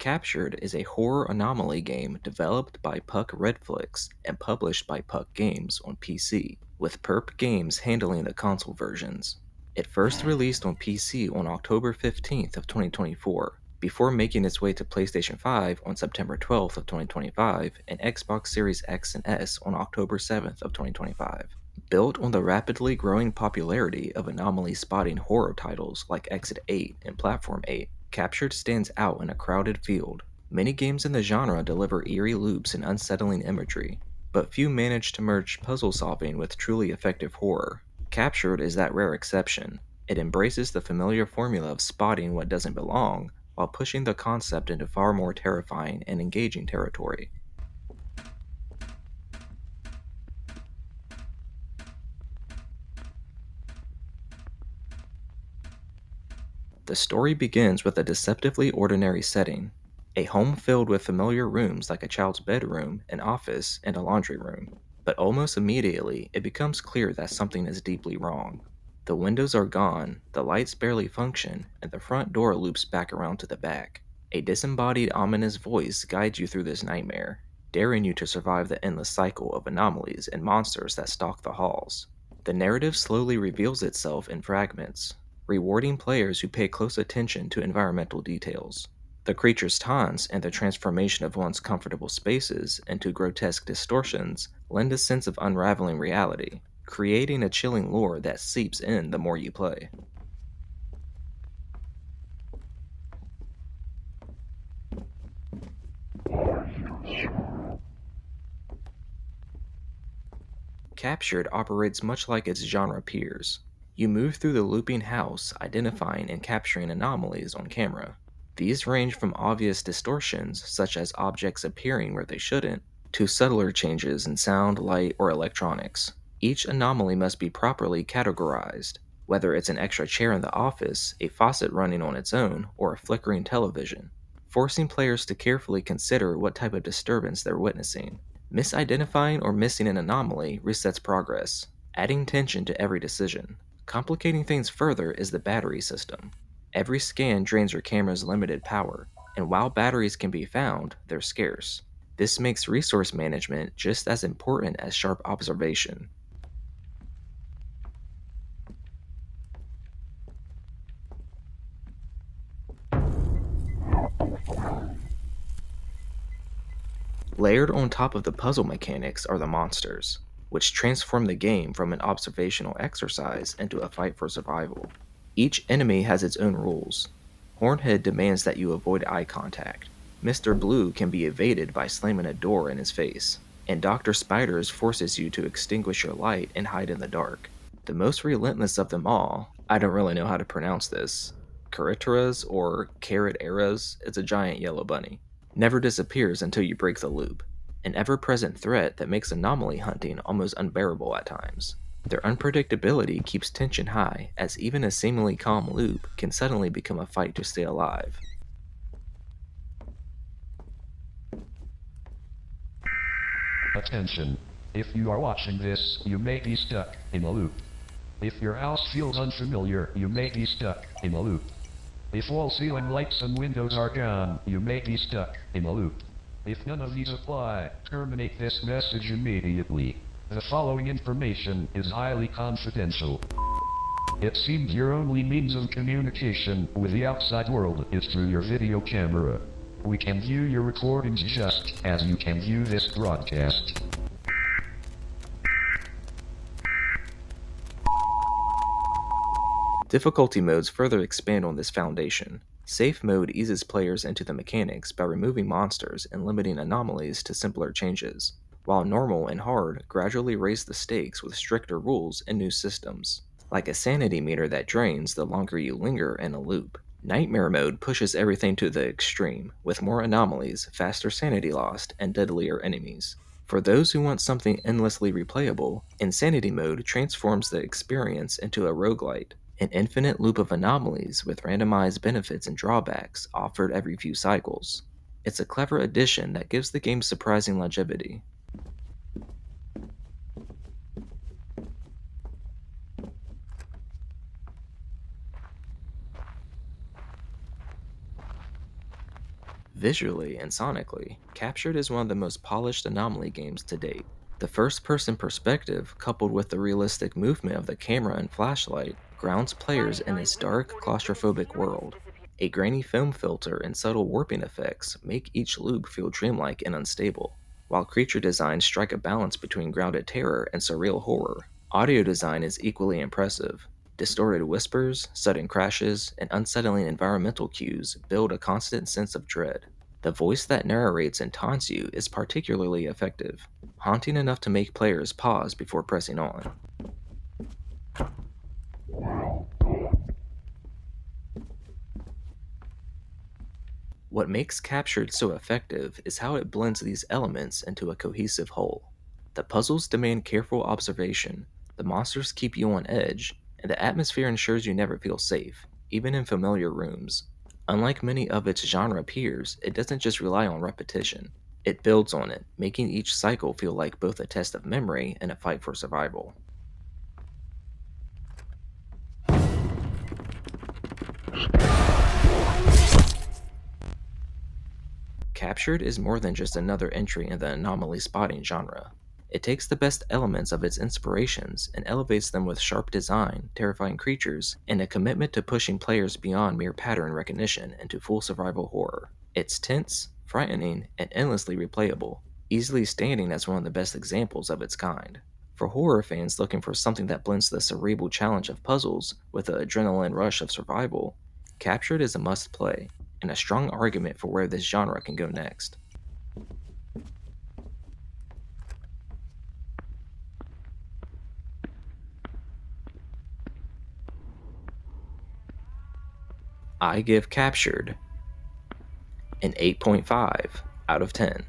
Captured is a horror anomaly game developed by Puck Redflix and published by Puck Games on PC, with Perp Games handling the console versions. It first released on PC on October 15th of 2024, before making its way to PlayStation 5 on September 12th of 2025 and Xbox Series X and S on October 7th of 2025. Built on the rapidly growing popularity of anomaly spotting horror titles like Exit 8 and Platform 8, Captured stands out in a crowded field. Many games in the genre deliver eerie loops and unsettling imagery, but few manage to merge puzzle solving with truly effective horror. Captured is that rare exception. It embraces the familiar formula of spotting what doesn't belong, while pushing the concept into far more terrifying and engaging territory. The story begins with a deceptively ordinary setting, a home filled with familiar rooms like a child's bedroom, an office, and a laundry room. But almost immediately, it becomes clear that something is deeply wrong. The windows are gone, the lights barely function, and the front door loops back around to the back. A disembodied, ominous voice guides you through this nightmare, daring you to survive the endless cycle of anomalies and monsters that stalk the halls. The narrative slowly reveals itself in fragments, rewarding players who pay close attention to environmental details. The creature's taunts and the transformation of one's comfortable spaces into grotesque distortions lend a sense of unraveling reality, creating a chilling lore that seeps in the more you play. Captured operates much like its genre peers. You move through the looping house, identifying and capturing anomalies on camera. These range from obvious distortions, such as objects appearing where they shouldn't, to subtler changes in sound, light, or electronics. Each anomaly must be properly categorized, whether it's an extra chair in the office, a faucet running on its own, or a flickering television, forcing players to carefully consider what type of disturbance they're witnessing. Misidentifying or missing an anomaly resets progress, adding tension to every decision. Complicating things further is the battery system. Every scan drains your camera's limited power, and while batteries can be found, they're scarce. This makes resource management just as important as sharp observation. Layered on top of the puzzle mechanics are the monsters, which transform the game from an observational exercise into a fight for survival. Each enemy has its own rules. Hornhead demands that you avoid eye contact. Mr. Blue can be evaded by slamming a door in his face, and Dr. Spiders forces you to extinguish your light and hide in the dark. The most relentless of them all, I don't really know how to pronounce this, Cariteras or Carrot Eras, is a giant yellow bunny, never disappears until you break the loop, an ever-present threat that makes anomaly hunting almost unbearable at times. Their unpredictability keeps tension high, as even a seemingly calm loop can suddenly become a fight to stay alive. Attention. If you are watching this, you may be stuck in a loop. If your house feels unfamiliar, you may be stuck in a loop. If all ceiling lights and windows are gone, you may be stuck in a loop. If none of these apply, terminate this message immediately. The following information is highly confidential. It seems your only means of communication with the outside world is through your video camera. We can view your recordings just as you can view this broadcast. Difficulty modes further expand on this foundation. Safe mode eases players into the mechanics by removing monsters and limiting anomalies to simpler changes, while normal and hard gradually raise the stakes with stricter rules and new systems, like a sanity meter that drains the longer you linger in a loop. Nightmare mode pushes everything to the extreme, with more anomalies, faster sanity lost, and deadlier enemies. For those who want something endlessly replayable, Insanity mode transforms the experience into a roguelite, an infinite loop of anomalies with randomized benefits and drawbacks offered every few cycles. It's a clever addition that gives the game surprising longevity. Visually and sonically, Captured is one of the most polished Anomaly games to date. The first person perspective, coupled with the realistic movement of the camera and flashlight, grounds players in this dark, claustrophobic world. A grainy film filter and subtle warping effects make each loop feel dreamlike and unstable, while creature designs strike a balance between grounded terror and surreal horror. Audio design is equally impressive. Distorted whispers, sudden crashes, and unsettling environmental cues build a constant sense of dread. The voice that narrates and taunts you is particularly effective, haunting enough to make players pause before pressing on. What makes Captured so effective is how it blends these elements into a cohesive whole. The puzzles demand careful observation, the monsters keep you on edge, and the atmosphere ensures you never feel safe, even in familiar rooms. Unlike many of its genre peers, it doesn't just rely on repetition. It builds on it, making each cycle feel like both a test of memory and a fight for survival. Captured is more than just another entry in the anomaly spotting genre. It takes the best elements of its inspirations and elevates them with sharp design, terrifying creatures, and a commitment to pushing players beyond mere pattern recognition into full survival horror. It's tense, frightening, and endlessly replayable, easily standing as one of the best examples of its kind. For horror fans looking for something that blends the cerebral challenge of puzzles with the adrenaline rush of survival, Captured is a must play and a strong argument for where this genre can go next. I give Captured an 8.5 out of 10.